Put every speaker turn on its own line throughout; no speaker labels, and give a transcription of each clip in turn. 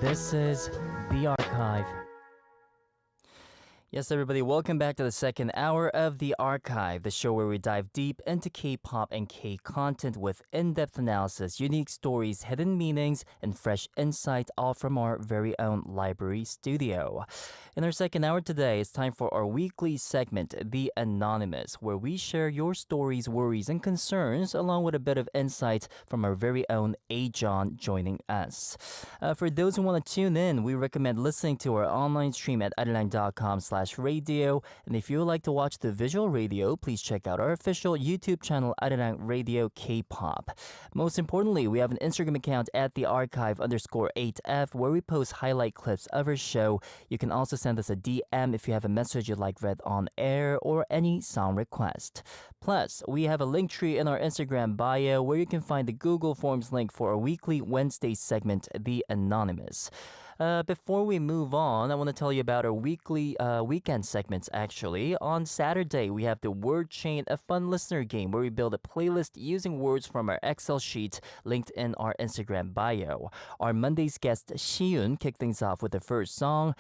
This is The Archive. Yes, everybody, welcome back to the second hour of The Archive, the show where we dive deep into K-pop and K-content with in-depth analysis, unique stories, hidden meanings, and fresh insight, all from our very own library studio. In our second hour today, it's time for our weekly segment, The Anonymous, where we share your stories, worries, and concerns, along with a bit of insight from our very own AJohn joining us. For those who want to tune in, we recommend listening to our online stream at arirang.com/radio. And if you would like to watch the visual radio, please check out our official YouTube channel, Arirang Radio K-pop. Most importantly, we have an Instagram account at @thearchive_8f where we post highlight clips of our show. You can also send us a DM if you have a message you'd like read on air or any song request. Plus, we have a link tree in our Instagram bio where you can find the Google Forms link for our weekly Wednesday segment, The Anonymous. Before we move on, I want to tell you about our weekly weekend segments, actually. On Saturday, we have the Word Chain, a fun listener game where we build a playlist using words from our Excel sheet linked in our Instagram bio. Our Monday's guest, Shiyun, kicked things off with the first song,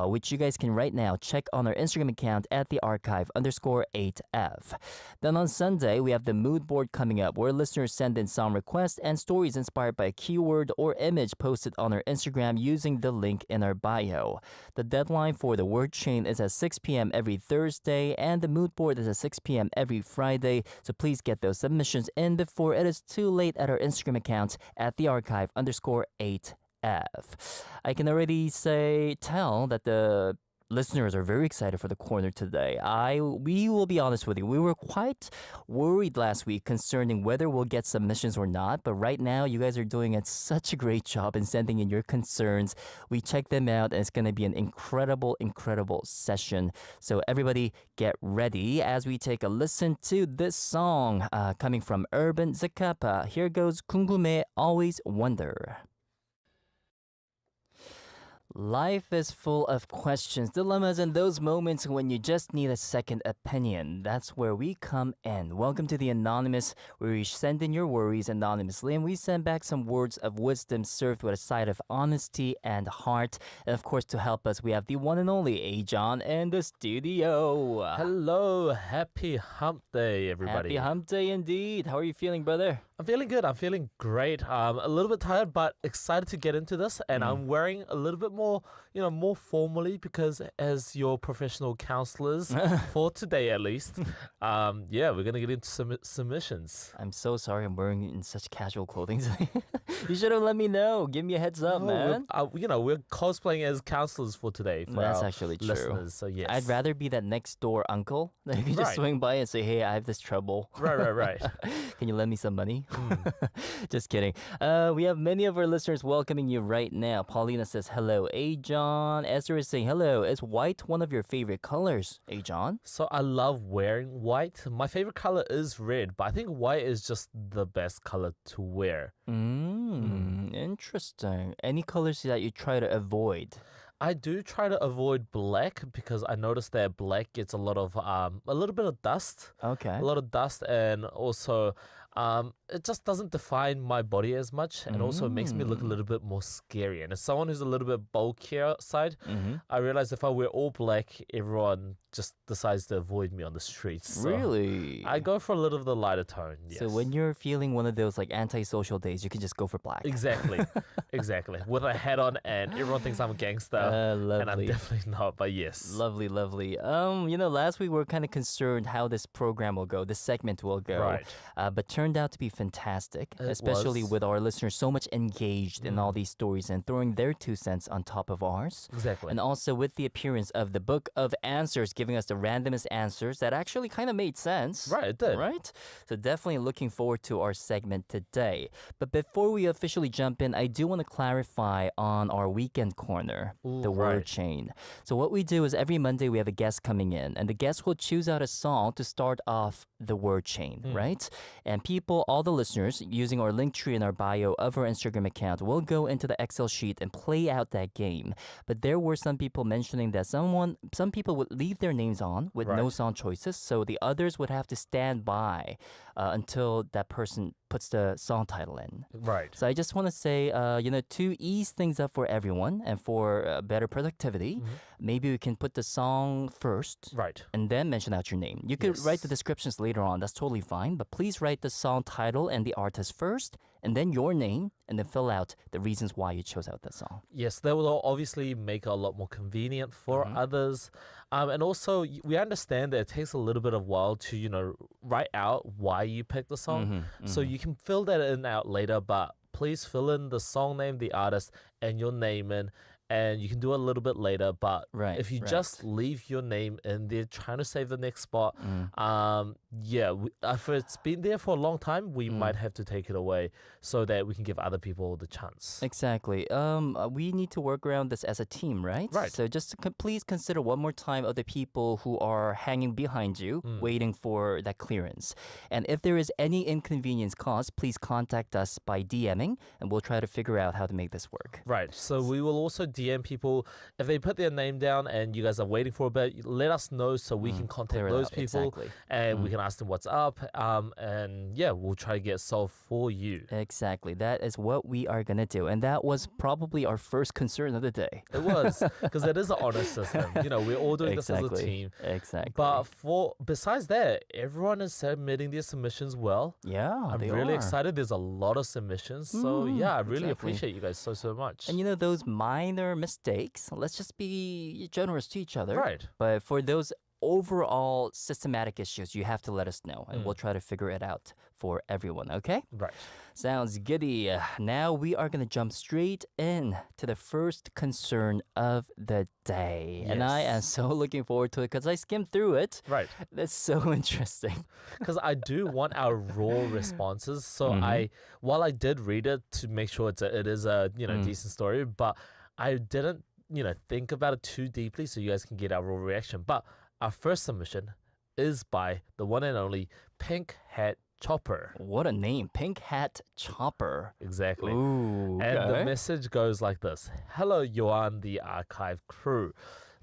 which you guys can right now check on our Instagram account at @thearchive_8f. Then on Sunday, we have the mood board coming up where listeners send in song requests and stories inspired by a keyword or image posted on our Instagram using the link in our bio. The deadline for the word chain is at 6 p.m. every Thursday, and the mood board is at 6 p.m. every Friday, so please get those submissions in before it is too late at our Instagram account at @thearchive_8f. I can already tell that the listeners are very excited for the corner today. We will be honest with you. We were quite worried last week concerning whether we'll get submissions or not. But right now, you guys are doing such a great job in sending in your concerns. We checked them out, and it's going to be an incredible, incredible session. So everybody get ready as we take a listen to this song coming from Urban Zacapa. Here goes 궁금해, Always Wonder. Life is full of questions, dilemmas, and those moments when you just need a second opinion. That's where we come in. Welcome to The Anonymous, where we send in your worries anonymously, and we send back some words of wisdom served with a side of honesty and heart. And of course, to help us, we have the one and only AJohn in the studio.
Hello, happy hump day, everybody.
Happy hump day indeed. How are you feeling, brother?
I'm feeling good. I'm feeling great. A little bit tired, but excited to get into this. And I'm wearing a little bit more formally because as your professional counselors for today, at least, we're gonna get into some submissions.
I'm so sorry. I'm wearing in such casual clothing. You should have let me know. Give me a heads up, man.
We're cosplaying as counselors for today. For
That's actually true.
Listeners, so yes,
I'd rather be that next door uncle that you can just swing by and say, "Hey, I have this trouble."
Right.
Can you lend me some money? Just kidding. We have many of our listeners welcoming you right now. Paulina says, hello, AJohn. Esther is saying, hello. Is white one of your favorite colors, AJohn?
So I love wearing white. My favorite color is red, but I think white is just the best color to wear.
Interesting. Any colors that you try to avoid?
I do try to avoid black because I noticed that black gets a little bit of dust.
Okay.
A lot of dust, and also it just doesn't define my body as much, and also it makes me look a little bit more scary. And as someone who's a little bit bulkier side, I realize if I wear all black, everyone just decides to avoid me on the streets. So
really?
I go for a little of the lighter tone. Yes.
So when you're feeling one of those like antisocial days, you can just go for black.
Exactly. With a hat on, and everyone thinks I'm a gangster.
Lovely.
And I'm definitely not, but yes.
Lovely. Last week we were kind of concerned how this program will go, this segment will go.
Right.
But turned out to be fantastic, especially with our listeners so much engaged in all these stories and throwing their 2 cents on top of ours.
Exactly.
And also with the appearance of the Book of Answers, giving us the randomest answers that actually kind of made sense.
Right, it did.
Right? So definitely looking forward to our segment today. But before we officially jump in, I do want to clarify on our weekend corner. The word chain. So what we do is every Monday we have a guest coming in, and the guest will choose out a song to start off the word chain, right? And people, all the listeners, using our link tree in our bio of our Instagram account, will go into the Excel sheet and play out that game. But there were some people mentioning that some people would leave their names on with no
Right.
song choices, so the others would have to stand by until that person puts the song title in.
Right.
So I just want to say, to ease things up for everyone and for better productivity, maybe we can put the song first
Right.
and then mention out your name. You could write the
Yes.
descriptions later on. That's totally fine. But please write the song title and the artist first, and then your name, and then fill out the reasons why you chose out that song.
Yes, that will obviously make it a lot more convenient for others. And also, we understand that it takes a little bit of while to, write out why you picked the song. So you can fill that in out later, but please fill in the song name, the artist, and your name in. And you can do it a little bit later, but
Right,
if you
right.
just leave your name in there trying to save the next spot, if it's been there for a long time, we might have to take it away so that we can give other people the chance.
Exactly. We need to work around this as a team, right?
Right.
So just please consider one more time of the people who are hanging behind you, waiting for that clearance. And if there is any inconvenience caused, please contact us by DMing, and we'll try to figure out how to make this work.
Right. So we will also DM people if they put their name down and you guys are waiting for a bit. Let us know so we can contact
Clear it
those
out,
people
exactly.
and we can ask them what's up. And yeah, we'll try to get it solved for you.
Exactly. That is what we are going to do. And that was probably our first concern of the day.
It was because it is an honest system. We're all doing this as a
Exactly.
team.
Exactly.
But besides that, everyone is submitting their submissions well.
yeah,
I'm
they
really
are.
excited. There's a lot of submissions. So yeah, I really
exactly.
appreciate you guys so much.
And those minor mistakes, let's just be generous to each other.
Right.
But for those overall systematic issues, you have to let us know, and we'll try to figure it out for everyone, okay?
Right.
Sounds giddy. Now we are going to jump straight in to the first concern of the day. And I am
Yes.
so looking forward to it because I skimmed through it.
Right.
That's so interesting.
Because I do want our raw responses. So while I did read it to make sure it is a decent story, but I didn't think about it too deeply, so you guys can get our raw reaction. But our first submission is by the one and only Pink Hat Chopper.
What a name. Pink Hat Chopper.
Exactly.
Ooh,
And the
okay.
message goes like this: Hello, Yohan, the archive crew.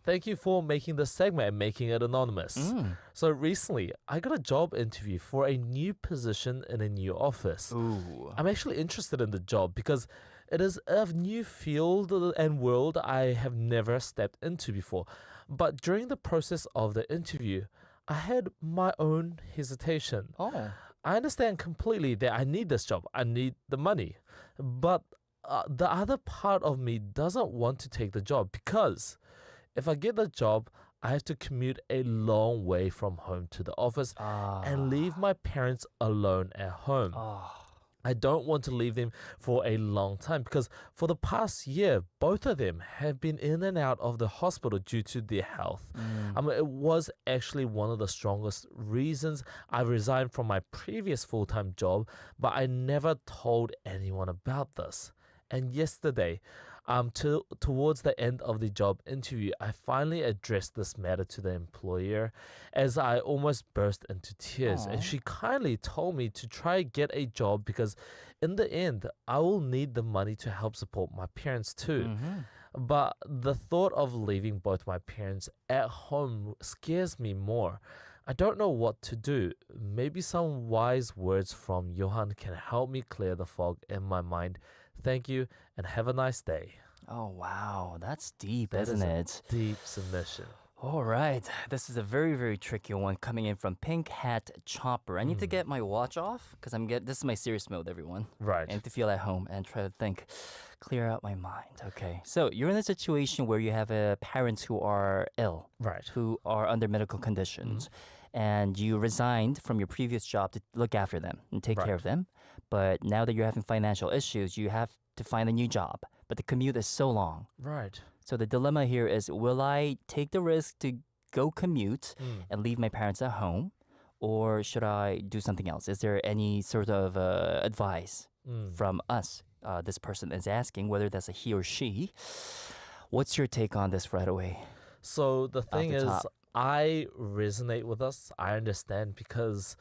Thank you for making this segment and making it anonymous. So recently, I got a job interview for a new position in a new office.
Ooh.
I'm actually interested in the job because it is a new field and world I have never stepped into before. But during the process of the interview, I had my own hesitation.
Oh.
I understand completely that I need this job. I need the money. But the other part of me doesn't want to take the job because if I get the job, I have to commute a long way from home to the office and leave my parents alone at home. I don't want to leave them for a long time because for the past year, both of them have been in and out of the hospital due to their health. It was actually one of the strongest reasons I resigned from my previous full-time job, but I never told anyone about this. And yesterday, towards the end of the job interview, I finally addressed this matter to the employer as I almost burst into tears. And she kindly told me to try get a job because in the end, I will need the money to help support my parents too. But the thought of leaving both my parents at home scares me more. I don't know what to do. Maybe some wise words from Yohan can help me clear the fog in my mind. Thank you and have a nice day.
Oh, wow. That's deep,
That
isn't
is a
it?
deep submission.
All right. This is a very, very tricky one coming in from Pink Hat Chopper. I need to get my watch off because this is my serious mode, everyone.
Right.
I need to feel at home and try to think, clear out my mind. Okay. So you're in a situation where you have parents who are ill,
Right.
who are under medical conditions, and you resigned from your previous job to look after them and take care
Right.
of them. But now that you're having financial issues, you have to find a new job. But the commute is so long.
Right.
So the dilemma here is, will I take the risk to go commute and leave my parents at home? Or should I do something else? Is there any sort of advice from us? This person is asking, whether that's a he or she. What's your take on this right away?
So the thing
the
is,
top.
I resonate with us. I understand because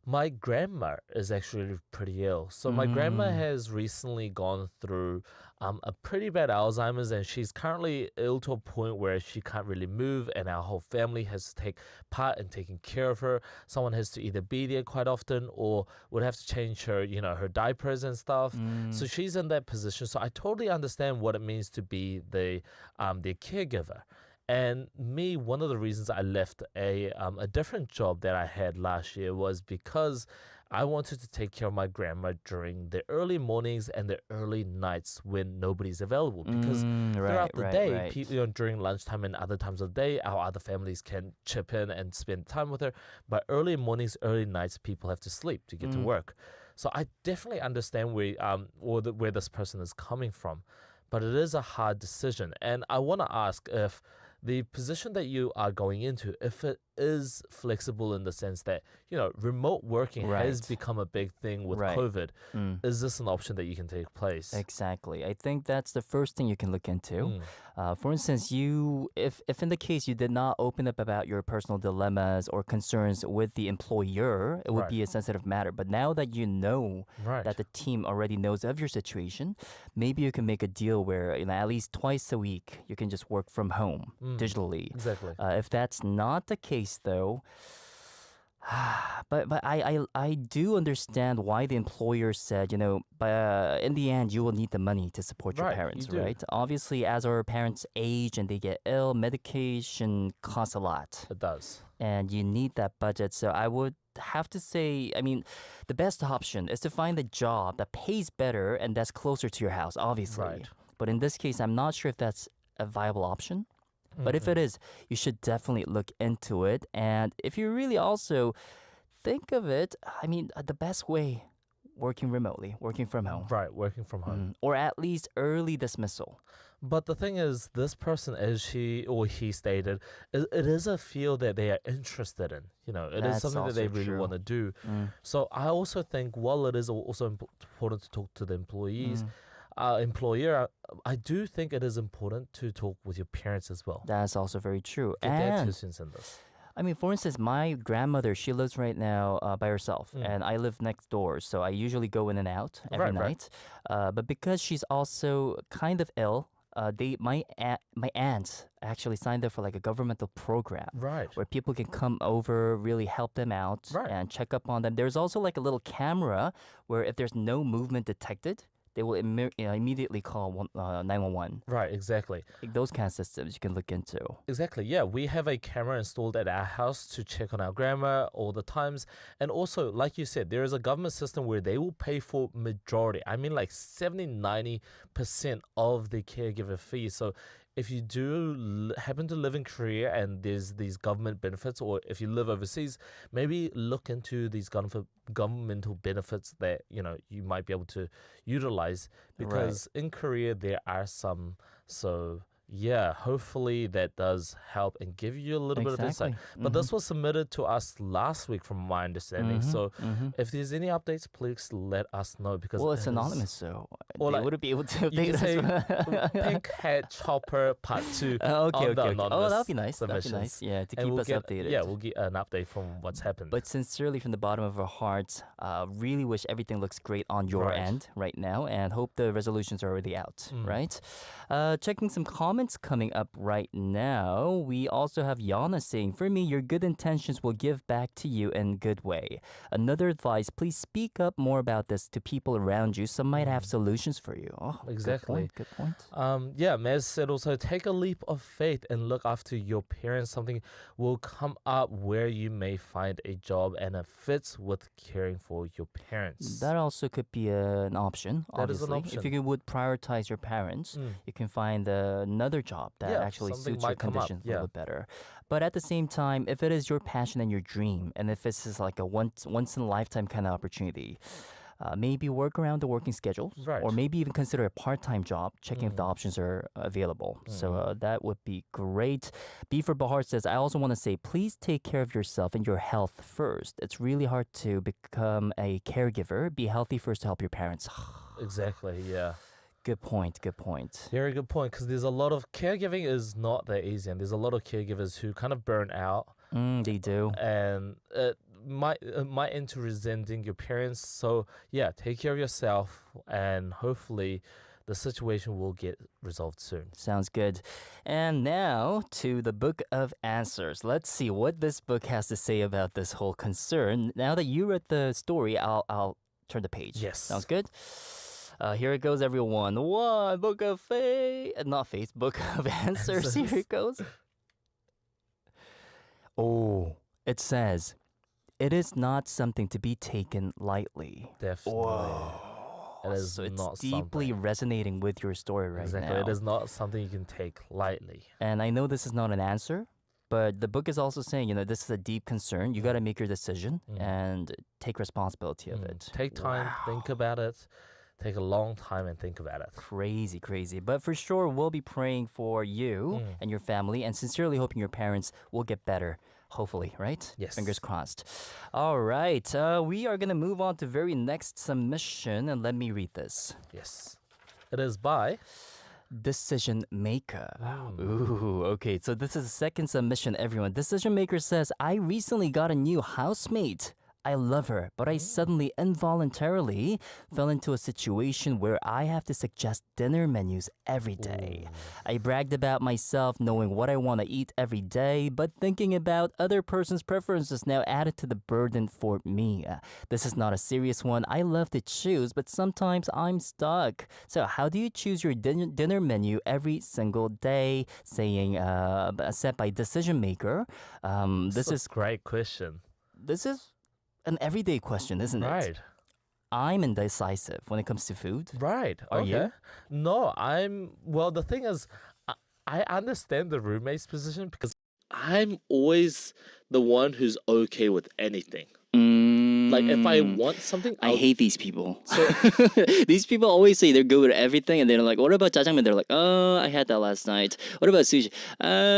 My grandma is actually pretty ill. So my grandma has recently gone through a pretty bad Alzheimer's, and she's currently ill to a point where she can't really move, and our whole family has to take part in taking care of her. Someone has to either be there quite often or would have to change her, her diapers and stuff. So she's in that position. So I totally understand what it means to be the caregiver. And me, one of the reasons I left a different job that I had last year was because I wanted to take care of my grandma during the early mornings and the early nights when nobody's available. Because throughout the day, people, during lunchtime and other times of the day, our other families can chip in and spend time with her. But early mornings, early nights, people have to sleep to get to work. So I definitely understand where this person is coming from. But it is a hard decision. And I want to ask if the position that you are going into, if it is flexible in the sense that, remote working has become a big thing with COVID, is this an option that you can take place?
Exactly. I think that's the first thing you can look into. For instance, if in the case you did not open up about your personal dilemmas or concerns with the employer, it would be a sensitive matter. But now that you know that the team already knows of your situation, maybe you can make a deal where at least twice a week you can just work from home digitally.
Exactly.
If that's not the case, though, but I do understand why the employer said, but in the end, you will need the money to support your parents, right? Obviously, as our parents age and they get ill, medication costs a lot.
It does.
And you need that budget. So I would have to say, the best option is to find a job that pays better and that's closer to your house, obviously.
Right.
But in this case, I'm not sure if that's a viable option. But if it is, you should definitely look into it. And if you really also think of it, the best way, working remotely, working from home.
Right, working from home.
Or at least early dismissal.
But the thing is, this person, as she or he stated, it is a field that they are interested in. It is something that they really want to do. So I also think while it is also important to talk to the employees, employer, I do think it is important to talk with your parents as well.
That's also very true.
Get their 2 cents in this.
For instance, my grandmother, she lives right now by herself, and I live next door, so I usually go in and out every night. But because she's also kind of ill, my aunt actually signed up for like a governmental program, where people can come over, really help them out, and check up on them. There's also like a little camera where if there's no movement detected, they will immediately call 911.
Right, exactly.
Those kind of systems you can look into.
Exactly, yeah. We have a camera installed at our house to check on our grandma all the times. And also, like you said, there is a government system where they will pay for majority. Like 70-90% of the caregiver fee. So if you do happen to live in Korea and there's these government benefits, or if you live overseas, maybe look into these governmental benefits that you might be able to utilize, because in Korea there are some. So yeah, hopefully that does help and give you a little bit of insight. But this was submitted to us last week from my understanding. So if there's any updates, please let us know, because
it's anonymous, so
or
they wouldn't be able to update
us. Pink Hat Chopper Part 2
okay.
anonymous
Oh, that'd be nice.
submissions.
That'd be nice. Yeah, to keep us updated.
Yeah, we'll get an update from what's happened.
But sincerely, from the bottom of our hearts, really wish everything looks great on your end right now, and hope the resolutions are already out, right? Checking some comments coming up right now. We also have Yana saying, for me, your good intentions will give back to you in good way. Another advice, please speak up more about this to people around you. Some might have solutions for you. Oh,
exactly.
Good point.
Yeah, Mez said also, take a leap of faith and look after your parents. Something will come up where you may find a job and it fits with caring for your parents.
That also could be an option.
That is an
obviously.
option.
If you would prioritize your parents, you can find another job that actually suits your conditions a little bit better. But at the same time, if it is your passion and your dream, and if this is like a once in a lifetime kind of opportunity, maybe work around the working schedules, or maybe even consider a part-time job, checking if the options are available. So that would be great. B for Bahar says, I also want to say, please take care of yourself and your health first. It's really hard to become a caregiver. Be healthy first to help your parents.
Exactly, yeah.
Good point.
Very good point, because there's a lot of caregiving is not that easy, and there's a lot of caregivers who kind of burn out.
They do.
And might into resenting your parents. So yeah, take care of yourself, and hopefully the situation will get resolved soon.
Sounds good. And now to the Book of Answers. Let's see what this book has to say about this whole concern. Now that you read the story, I'll turn the page.
Yes.
Sounds good? Here it goes, everyone. One Book of Faith, not Faith, Book of Answers. Here it goes. Oh, it says, it is not something to be taken lightly.
Definitely.
Whoa.
It is
So it's
not
deeply
something.
resonating with your story right
Exactly.
now.
It is not something you can take lightly.
And I know this is not an answer, but the book is also saying, this is a deep concern. You got to make your decision and take responsibility of it.
Take time, think about it. Take a long time and think about it.
Crazy, crazy. But for sure, we'll be praying for you and your family and sincerely hoping your parents will get better. Hopefully, right?
Yes.
Fingers crossed. All right. We are going to move on to very next submission. And let me read this.
Yes. It is by
Decision Maker. Ooh, okay. So this is the second submission, everyone. Decision Maker says, I recently got a new housemate. I love her, but I suddenly involuntarily fell into a situation where I have to suggest dinner menus every day. I bragged about myself knowing what I want to eat every day, but thinking about other person's preferences now added to the burden for me. This is not a serious one. I love to choose, but sometimes I'm stuck. So how do you choose your dinner menu every single day? Saying set by Decision Maker. This is
a great question.
This is an everyday question, isn't it?
Right.
I'm indecisive when it comes to food.
Right.
Are
okay.
you?
No, well, the thing is, I understand the roommate's position because I'm always the one who's okay with anything. Like, if I want something,
I hate these people. These people always say they're good at everything, and they're like, what about jjajangmyeon? They're like, oh, I had that last night. What about sushi?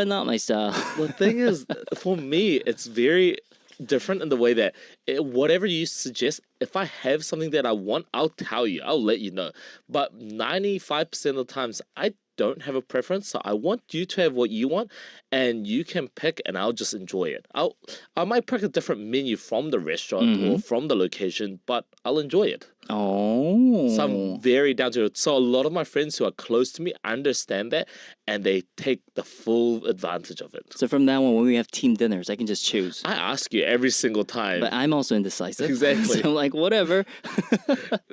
Not my style.
The thing is, for me, it's very different in the way that whatever you suggest, if I have something that I want, I'll tell you, I'll let you know. But 95% of the times, I don't have a preference, so I want you to have what you want, and you can pick, and I'll just enjoy it. I might pick a different menu from the restaurant or from the location, but I'll enjoy it.
Oh.
So I'm very down to it. So a lot of my friends who are close to me understand that, and they take the full advantage of it.
So from now on, when we have team dinners, I can just choose.
I ask you every single time.
But I'm also indecisive.
Exactly.
So I'm like, whatever.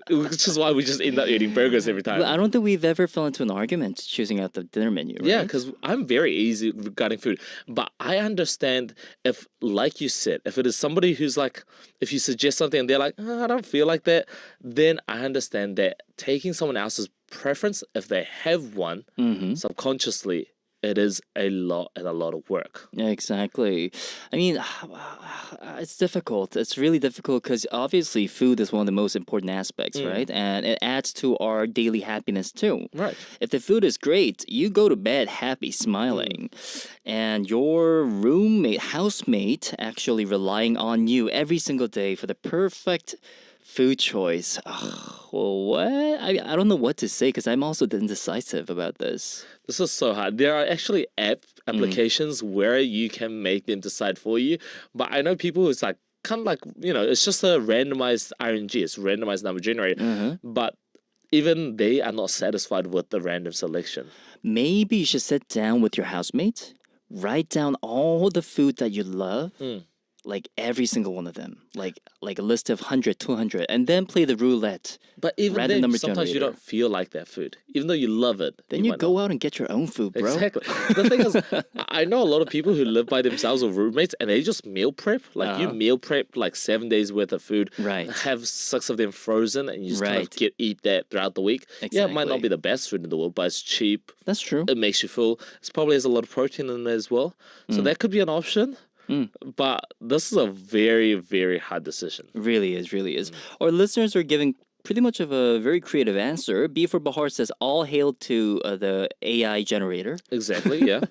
Which is why we just end up eating burgers every time.
But I don't think we've ever fell into an argument choosing out the dinner menu, right?
Yeah, because I'm very easy regarding food. But I understand if, like you said, if it is somebody who's like, if you suggest something and they're like, I don't feel like that, then I understand that taking someone else's preference, if they have one, subconsciously, it is a lot and a lot of work.
Yeah, exactly. I mean, it's difficult. It's really difficult because obviously food is one of the most important aspects, right? And it adds to our daily happiness too.
Right.
If the food is great, you go to bed happy, smiling. And your roommate, housemate, actually relying on you every single day for the perfect food choice. Well, what? I don't know what to say because I'm also indecisive about this.
This is so hard. There are actually applications where you can make them decide for you. But I know people who's like, kind of like, it's just a randomized RNG. It's randomized number generator. But even they are not satisfied with the random selection.
Maybe you should sit down with your housemate, write down all the food that you love. Like every single one of them, like a list of 100, 200, and then play the roulette.
But even
random
then,
number
sometimes you
generator.
don't feel like that food, even though you love it.
Then you
might
go
not.
out and get your own food, bro.
Exactly. The thing is, I know a lot of people who live by themselves with roommates, and they just meal prep. Like you meal prep like 7 days worth of food.
Right.
Have 6 of them frozen, and you just kind of
Right.
eat that throughout the week. Yeah, it might not
Exactly.
be the best food in the world, but it's cheap.
That's true.
It makes you full. It probably has a lot of protein in it as well. So that could be an option. But this is a very, very hard decision.
Really is, really is. Our listeners are giving pretty much of a very creative answer. B for Bahar says, all hail to the AI generator.
Exactly, yeah.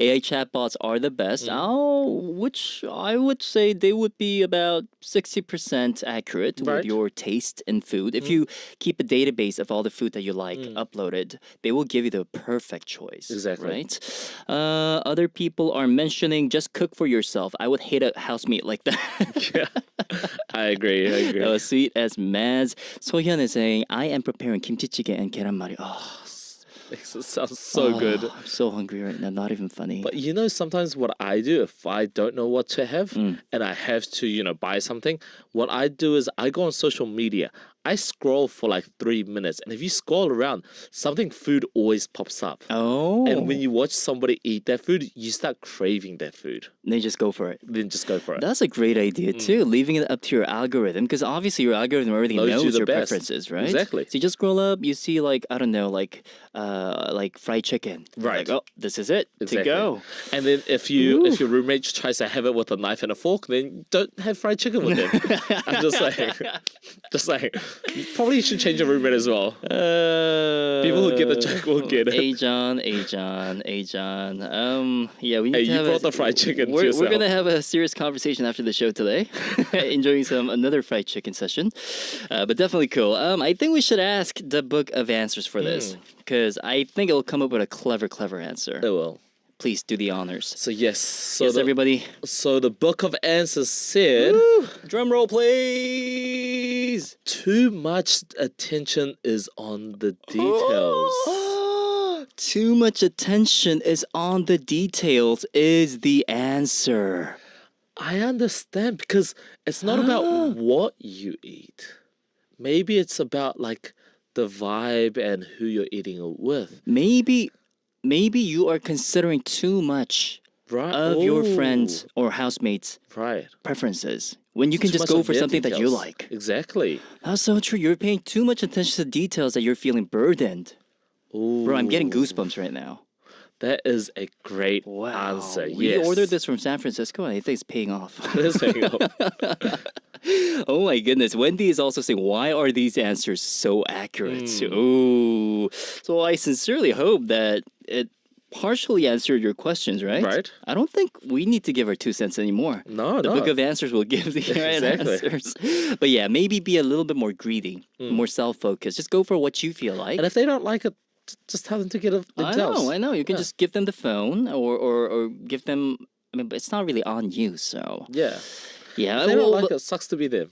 AI chatbots are the best. Which I would say they would be about 60% accurate with
Right.
your taste in food. If you keep a database of all the food that you like uploaded, they will give you the perfect choice.
Exactly.
Right? Other people are mentioning just cook for yourself. I would hate a housemate like that.
Yeah. I agree.
Sweet as Mads. Sohyun is saying, I am preparing kimchi jjigae and keranmari. Oh,
It sounds so good.
I'm so hungry right now. Not even funny.
But sometimes what I do if I don't know what to have and I have to, buy something, what I do is I go on social media. I scroll for like 3 minutes. And if you scroll around, food always pops up.
Oh.
And when you watch somebody eat that food, you start craving that food.
They just go for it.
Then just go for it.
That's a great idea too, leaving it up to your algorithm, because obviously your algorithm already knows
you the
your
best.
preferences, right?
Exactly.
So you just scroll up, you see like, I don't know, like fried chicken.
Right.
Like, oh, this is it to go.
And then if your roommate tries to have it with a knife and a fork, then don't have fried chicken with them. I'm just saying, you probably should change your roommate as well. People who get the joke will get it.
AJohn. Yeah, we need to have
brought the fried chicken to
We're
yourself.
gonna have a serious conversation after the show today. Enjoying another fried chicken session, but definitely cool. I think we should ask the book of answers for this, because I think it'll come up with a clever answer.
It will.
Please do the honors.
So yes.
Yes, everybody.
So the book of answers said,
Drum roll, please.
too much attention is on the details.
Too much attention is on the details is the answer.
I understand, because it's not about what you eat. Maybe it's about like the vibe and who you're eating it with.
Maybe you are considering too much of your friends or housemates' preferences when you can just go for something that you like.
Exactly.
That's so true. You're paying too much attention to details that you're feeling burdened.
Ooh.
Bro, I'm getting goosebumps right now.
That is a great answer.
We
Yes.
ordered this from San Francisco, and I think it's paying off.
It is paying off.
Oh my goodness. Wendy is also saying, why are these answers so accurate? Ooh. So I sincerely hope that it partially answered your questions, right?
Right.
I don't think we need to give our 2 cents anymore.
No.
The book of answers will give the right answers. But yeah, maybe be a little bit more greedy, more self-focused. Just go for what you feel like.
And if they don't like it, just tell them to get it themselves.
I know. You can just give them the phone or give them... I mean, but it's not really on you, so...
Yeah.
Yeah.
If they don't like it, sucks to be them.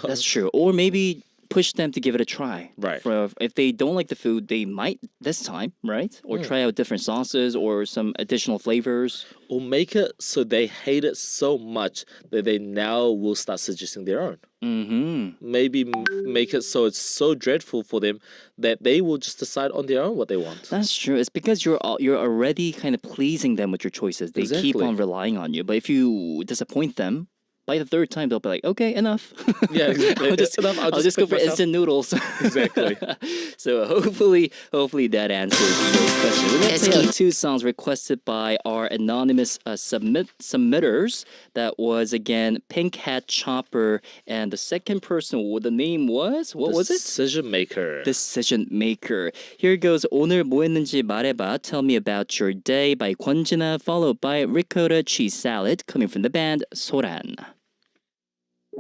That's true. Or maybe push them to give it a try.
Right.
If they don't like the food, they might this time, right? Or try out different sauces or some additional flavors.
Or make it so they hate it so much that they now will start suggesting their own. Maybe make it so it's so dreadful for them that they will just decide on their own what they want.
That's true. It's because you're already kind of pleasing them with your choices. They keep on relying on you. But if you disappoint them, by the third time, they'll be like, okay, enough.
Yeah, exactly.
I'll just go for instant noodles.
Exactly.
So hopefully that answers your question. We're going to play out 2 songs requested by our anonymous submitters. That was, again, Pink Hat Chopper. And the second person, the name was? What was it?
Decision Maker.
Decision Maker. Here goes 오늘 뭐 했는지 말해봐. Tell me about your day by 권진아, followed by ricotta cheese salad coming from the band 소란.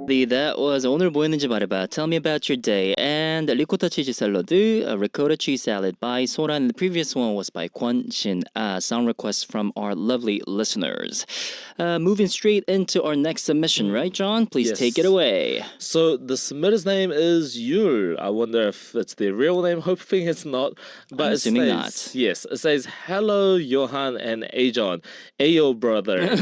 That was 오늘 뭐 했는지 말해봐. Tell me about your day. And 리코타 치즈 샐러드, ricotta cheese salad by 소란. The previous one was by 권진. Sound requests from our lovely listeners. Moving straight into our next submission, right, John? Please take it away.
So the submitter's name is Yul. I wonder if it's their real name. Hoping it's not. But
I'm assuming
not. Yes. It says, hello, Yohan and AJohn. Ayo, brother.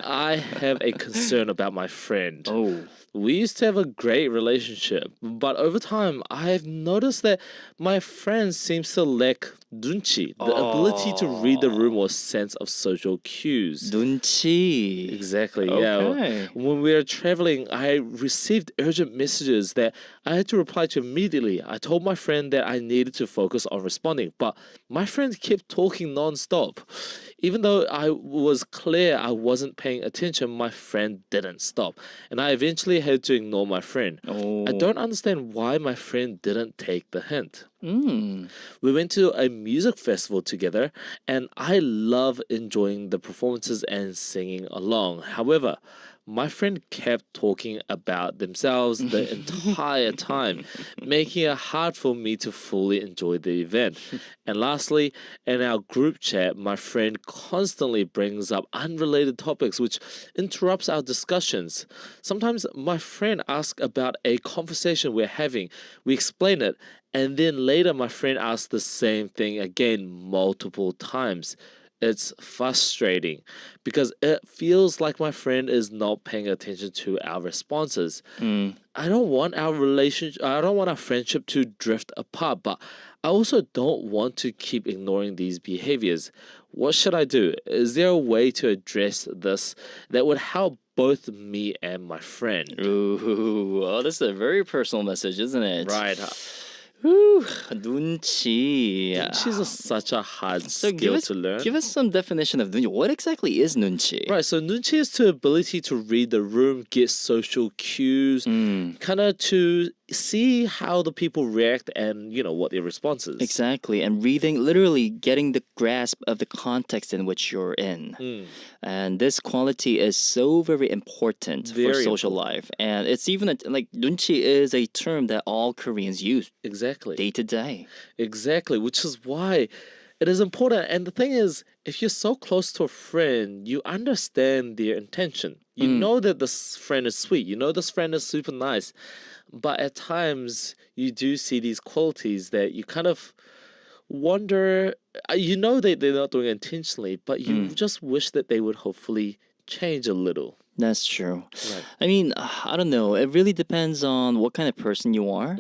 I have a concern about my friend.
Oh.
We used to have a great relationship, but over time, I've noticed that my friend seems to lack 눈치, the ability to read the room or sense of social cues.
눈치.
Exactly,
Okay.
yeah. When we were traveling, I received urgent messages that I had to reply to immediately. I told my friend that I needed to focus on responding, but my friend kept talking non-stop. Even though I was clear I wasn't paying attention, my friend didn't stop. And I eventually had to ignore my friend. I
Oh.
don't understand why my friend didn't take the hint.
Mm.
We went to a music festival together, and I love enjoying the performances and singing along. However, my friend kept talking about themselves the entire time, making it hard for me to fully enjoy the event. And lastly, in our group chat, my friend constantly brings up unrelated topics, which interrupts our discussions. Sometimes my friend asks about a conversation we're having, we explain it, and then later my friend asks the same thing again multiple times. It's frustrating because it feels like my friend is not paying attention to our responses.
Mm.
I don't want our relationship, I don't want our friendship to drift apart, but I also don't want to keep ignoring these behaviors. What should I do? Is there a way to address this that would help both me and my friend?
Ooh, well, this is a very personal message, isn't it?
Right.
Ooh, 눈치.
She's such a hard
So
skill to learn.
give us some definition of 눈치. What exactly is 눈치?
Right, so nunchi is the ability to read the room, get social cues, kind of to see how the people react and, what their response is.
Exactly, and reading, literally getting the grasp of the context in which you're in. And this quality is so very important for
Very
social life. And it's even like 눈치 is a term that all Koreans use
Exactly.
day to day.
Exactly, which is why it is important. And the thing is, if you're so close to a friend, you understand their intention. You know that this friend is sweet. You know this friend is super nice. But at times, you do see these qualities that you kind of wonder, you know that they're not doing it intentionally, but you just wish that they would hopefully change a little.
That's true.
Right.
I mean, I don't know. It really depends on what kind of person you are.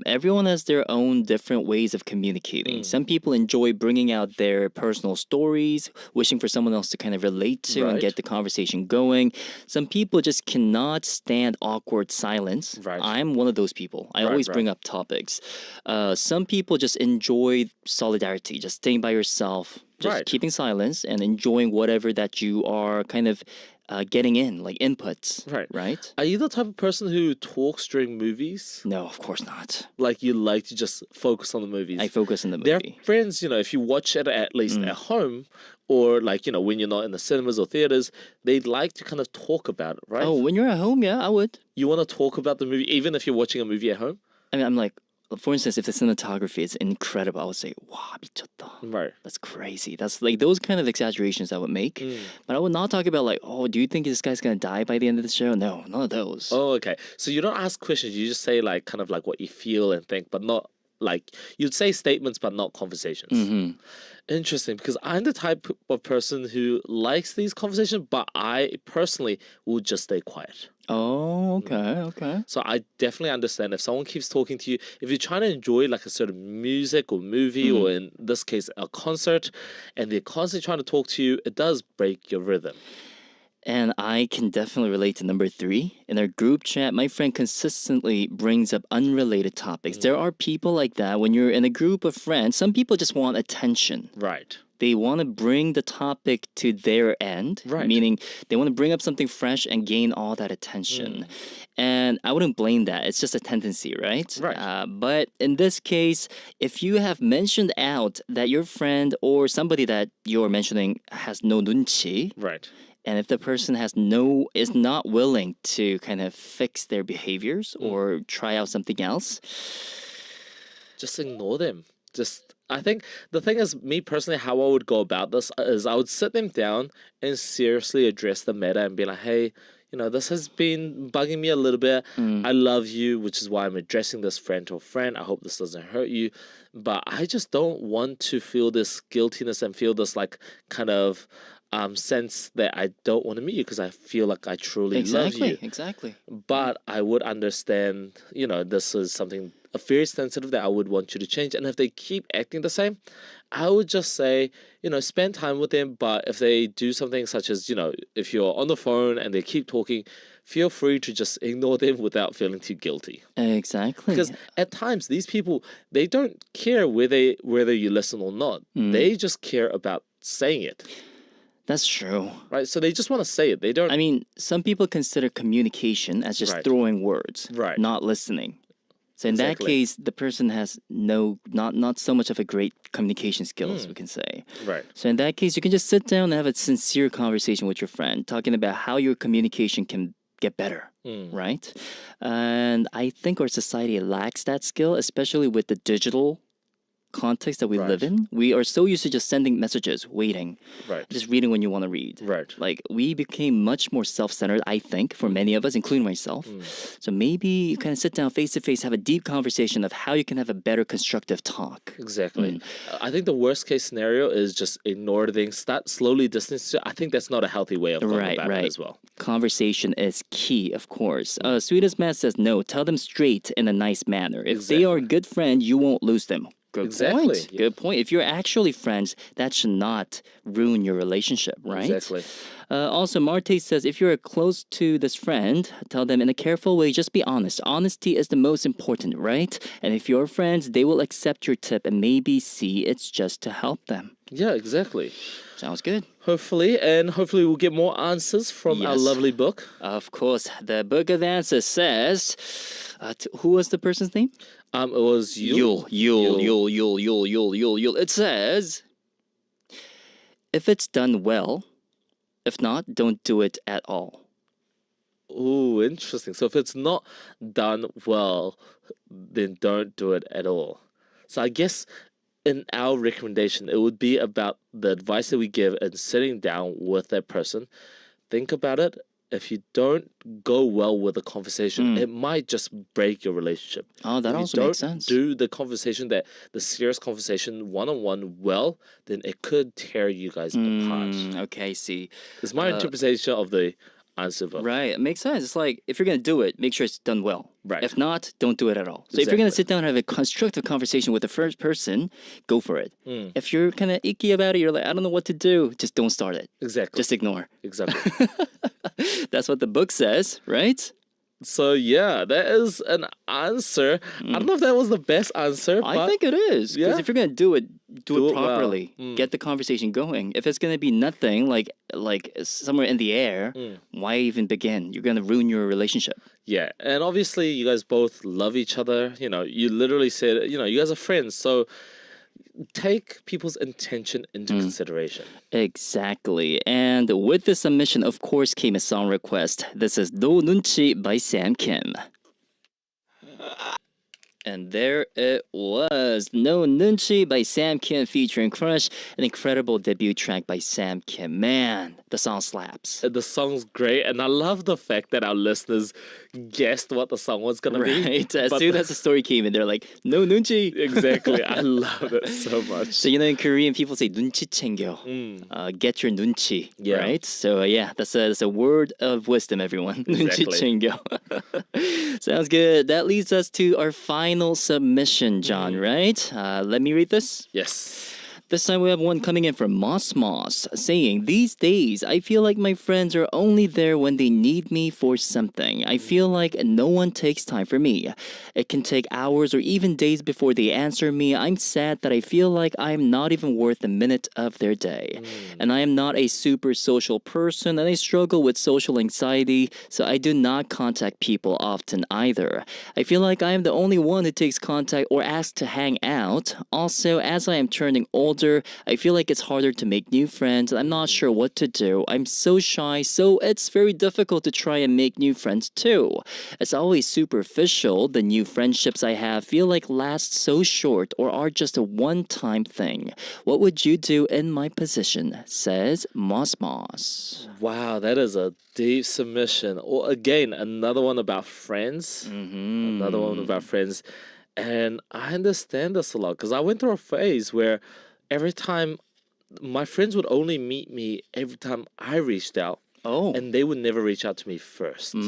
Everyone has their own different ways of communicating. Some people enjoy bringing out their personal stories, wishing for someone else to kind of relate to and
Right.
get the conversation going. Some people just cannot stand awkward silence.
Right.
I'm one of those people. I
Right,
always
right.
bring up topics. Some people just enjoy solidarity, just staying by yourself, just
Right.
keeping silence and enjoying whatever that you are kind of getting in, like inputs.
Right.
Right?
Are you the type of person who talks during movies?
No, of course not.
Like you like to just focus on the movies?
I focus on the
There are
movie.
friends, if you watch it at least at home or like, when you're not in the cinemas or theaters, they'd like to kind of talk about it, right?
Oh, when you're at home, yeah, I would.
You want to talk about the movie even if you're watching a movie at home?
I mean, I'm like, for instance, if the cinematography is incredible, I would say, wow, 미쳤다.
Right.
That's crazy. That's like those kind of exaggerations I would make. But I would not talk about like, oh, do you think this guy's going to die by the end of the show? No, none of those.
Oh, okay. So you don't ask questions, you just say like kind of like what you feel and think, but not like you'd say statements but not conversations. Interesting, because I'm the type of person who likes these conversations, but I personally will just stay quiet.
Oh, okay, okay.
So I definitely understand if someone keeps talking to you, if you're trying to enjoy like a certain music or movie, or in this case, a concert, and they're constantly trying to talk to you, it does break your rhythm.
And I can definitely relate to number 3. In our group chat, my friend consistently brings up unrelated topics. There are people like that. When you're in a group of friends, some people just want attention.
Right.
They want to bring the topic to their end,
Right.
meaning they want to bring up something fresh and gain all that attention. And I wouldn't blame that. It's just a tendency, right?
Right.
But in this case, if you have mentioned out that your friend or somebody that you're mentioning has no 눈치,
Right.
and if the person is not willing to kind of fix their behaviors or try out something else,
Just ignore them. I think the thing is, me personally, how I would go about this is I would sit them down and seriously address the matter and be like, hey, this has been bugging me a little bit. I love you, which is why I'm addressing this friend to a friend. I hope this doesn't hurt you. But I just don't want to feel this guiltiness and feel this like kind of sense that I don't want to meet you because I feel like I truly love you.
Exactly.
But I would understand, this is something very sensitive that I would want you to change. And if they keep acting the same, I would just say, spend time with them. But if they do something such as, if you're on the phone and they keep talking, feel free to just ignore them without feeling too guilty.
Exactly.
Because at times these people, they don't care whether you listen or not. They just care about saying it.
That's true.
Right? So they just want to say it. They don't.
I mean, some people consider communication as just
Right.
throwing words,
Right.
not listening. So in that
Exactly.
case, the person has not so much of a great communication skills, we can say.
Right.
So in that case, you can just sit down and have a sincere conversation with your friend, talking about how your communication can get better, right? And I think our society lacks that skill, especially with the digital context that we live in. We are so used to just sending messages, waiting,
Right.
just reading when you want to read.
Right.
Like we became much more self-centered, I think, for many of us, including myself. So maybe you kind of sit down face to face, have a deep conversation of how you can have a better constructive talk.
Exactly. I think the worst case scenario is just ignore things, start slowly distancing. I think that's not a healthy way of going about it as well.
Conversation is key, of course. Sweetest Matt says no. Tell them straight in a nice manner. If they are a good friend, you won't lose them. Good point.
Yeah.
Good point. If you're actually friends, that should not ruin your relationship, right?
Exactly.
Also, Marte says if you're close to this friend, tell them in a careful way, just be honest. Honesty is the most important, right? And if you're friends, they will accept your tip and maybe see it's just to help them.
Yeah, exactly.
Sounds good.
Hopefully we'll get more answers from our lovely book.
Of course. The Book of Answers says, who was the person's name?
It was
Yule. It says, if it's done well, if not, don't do it at all.
Ooh, interesting. So if it's not done well, then don't do it at all. So I guess in our recommendation, it would be about the advice that we give and sitting down with that person. Think about it. If you don't go well with the conversation, it might just break your relationship.
Oh, that also makes sense.
Do the conversation, the serious conversation one-on-one well, then it could tear you guys apart.
Okay, I see.
It's my interpretation of the answer book.
Right, it makes sense. It's like, if you're going to do it, make sure it's done well.
Right.
If not, don't do it at all. So if you're going to sit down and have a constructive conversation with the first person, go for it. If you're kind of icky about it, you're like, I don't know what to do, just don't start it.
Exactly.
Just ignore.
Exactly.
That's what the book says, right?
So yeah, that is an answer. I don't know if that was the best answer, but
I think it is. Because
yeah.
if you're going to do it
Do it
properly.
well.
Get the conversation going. If it's going to be nothing, like somewhere in the air, why even begin? You're going to ruin your relationship.
Yeah, and obviously you guys both love each other. You know, you literally said, you guys are friends. So take people's intention into consideration.
Exactly. And with the submission, of course, came a song request. This is No Nunchi by Sam Kim. And there it was, No Nunchi by Sam Kim featuring Crush, an incredible debut track by Sam Kim. Man, the song slaps.
The song's great, and I love the fact that our listeners guessed what the song was gonna be.
Right, as soon as the story came in, they're like, No Nunchi.
Exactly, I love it so much.
So, in Korean, people say 눈치 챙겨. Get your 눈치,
Yeah.
right? So, yeah, that's a word of wisdom, everyone.
Exactly.
눈치 챙겨. Sounds good. That leads us to our final submission, John, right? Let me read this.
Yes.
This time we have one coming in from Moss saying, these days, I feel like my friends are only there when they need me for something. I feel like no one takes time for me. It can take hours or even days before they answer me. I'm sad that I feel like I'm not even worth a minute of their day. And I am not a super social person and I struggle with social anxiety, so I do not contact people often either. I feel like I am the only one who takes contact or asks to hang out. Also, as I am turning older, I feel like it's harder to make new friends and I'm not sure what to do. I'm so shy, so it's very difficult to try and make new friends too. It's always superficial. The new friendships I have feel like last so short or are just a one-time thing. What would you do in my position? Says Moss.
Wow, that is a deep submission. Or again, another one about friends. Another one about friends. And I understand this a lot because I went through a phase where every time my friends would only meet me every time I reached out.
Oh.
And they would never reach out to me first. So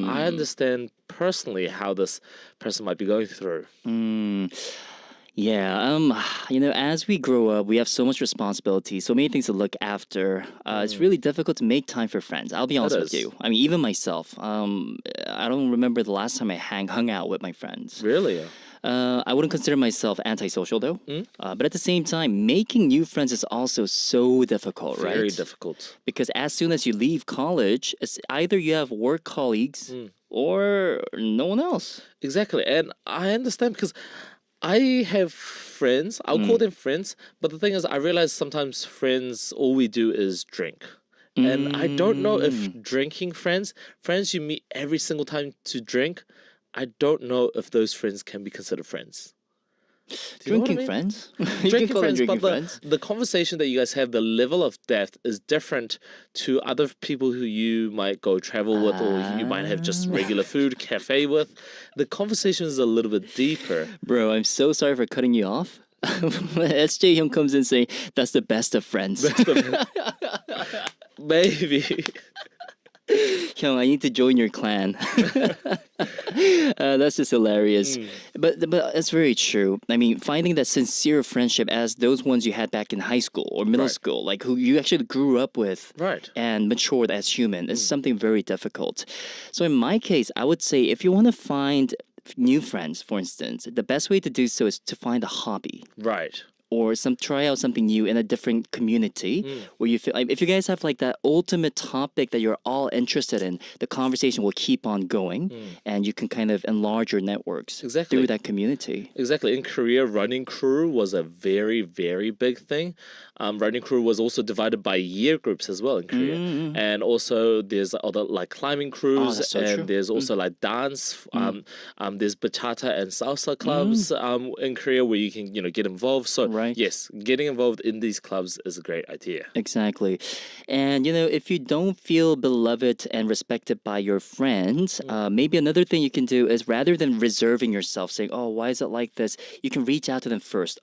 I understand personally how this person might be going through.
Yeah, as we grow up, we have so much responsibility, so many things to look after. It's really difficult to make time for friends. I'll be honest with
is.
you. I mean, even myself, I don't remember the last time I hung out with my friends.
Really?
I wouldn't consider myself antisocial though. But at the same time, making new friends is also so difficult, right?
Very difficult.
Because as soon as you leave college, it's either you have work colleagues or no one else.
Exactly. And I understand because I have friends. I'll call them friends. But the thing is, I realize sometimes friends, all we do is drink. And I don't know if drinking friends you meet every single time to drink, I don't know if those friends can be considered friends. Do you know what I
Drinking
mean?
friends? You can
Drinking
call them
friends,
drinking
but
friends.
the conversation that you guys have, the level of depth is different to other people who you might go travel with or you might have just regular food, cafe with. The conversation is a little bit deeper.
Bro, I'm so sorry for cutting you off. SJ Hyung comes in saying that's the best of friends.
Maybe.
Hyung, I need to join your clan. That's just hilarious. But it's very true. I mean, finding that sincere friendship as those ones you had back in high school or middle
Right.
school, like who you actually grew up with
Right.
and matured as human, is something very difficult. So in my case, I would say if you want to find new friends, for instance, the best way to do so is to find a hobby
Right.
or try out something new in a different community where you feel like if you guys have like that ultimate topic that you're all interested in, the conversation will keep on going and you can kind of enlarge your networks
Exactly.
through that community.
Exactly. In Korea, running crew was a very, very big thing. Running crew was also divided by year groups as well in Korea. And also there's other like climbing crews
that's so
and
true.
there's also like dance. There's bachata and salsa clubs in Korea where you can, get involved. So
Right.
yes, getting involved in these clubs is a great idea.
Exactly. And, if you don't feel beloved and respected by your friends, maybe another thing you can do is rather than reserving yourself, saying, oh, why is it like this? You can reach out to them first.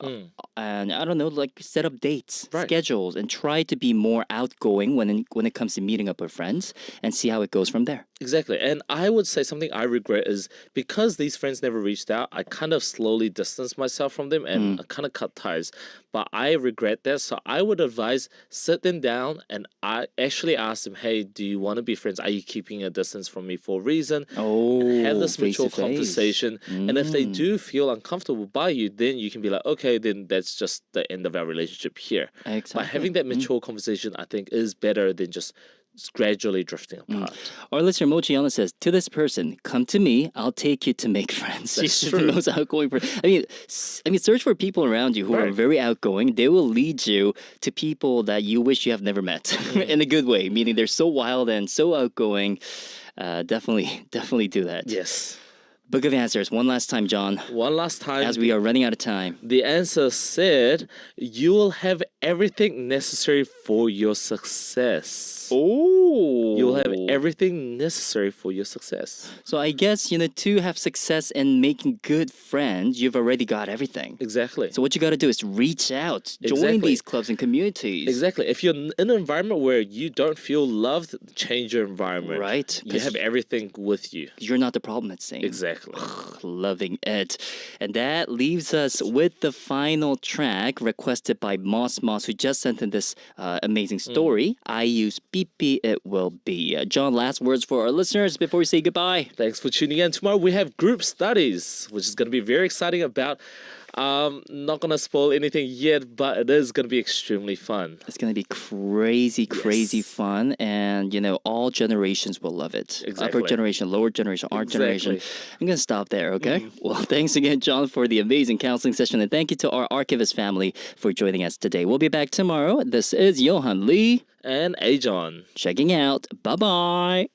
And I don't know, like set up dates,
Right.
schedules, and try to be more outgoing when it comes to meeting up with friends and see how it goes from there.
Exactly. And I would say something I regret is because these friends never reached out, I kind of slowly distanced myself from them and I kind of cut ties. But I regret that. So I would advise sit them down and I actually ask them, hey, do you want to be friends? Are you keeping a distance from me for a reason?
Oh,
Have this mature
face-to-face.
conversation. And if they do feel uncomfortable by you, then you can be like, okay, then that's just the end of our relationship here.
Exactly.
But having that mature conversation, I think, is better than just gradually drifting apart.
Our listener Mochiana says, to this person, come to me, I'll take you to make friends.
That's
She's
true.
the most outgoing person. I mean, search for people around you who are
Right.
very outgoing. They will lead you to people that you wish you have never met in a good way, meaning they're so wild and so outgoing. Definitely do that.
Yes.
Book of Answers, one last time, John,
One last time.
as we are running out of time.
The answer said, you will have everything necessary for your success.
Oh.
You'll have everything necessary for your success.
So I guess, to have success in making good friends, you've already got everything.
Exactly.
So what you got to do is reach out, join
Exactly.
these clubs and communities.
Exactly. If you're in an environment where you don't feel loved, change your environment.
Right.
You
'Cause
have everything with you.
You're not the problem, it seems.
Exactly.
Loving it. And that leaves us with the final track requested by Moss, who just sent in this amazing story. I use PP It Will Be. John, last words for our listeners before we say goodbye.
Thanks for tuning in. Tomorrow we have group studies, which is going to be very exciting about. Not going to spoil anything yet, but it is going to be extremely fun.
It's going to be crazy fun. And, all generations will love it.
Exactly.
Upper generation, lower generation, our generation.
Exactly.
I'm going to stop there, okay? Well, thanks again, John, for the amazing counseling session. And thank you to our archivist family for joining us today. We'll be back tomorrow. This is Yohan Lee.
And AJohn.
Checking out. Bye-bye.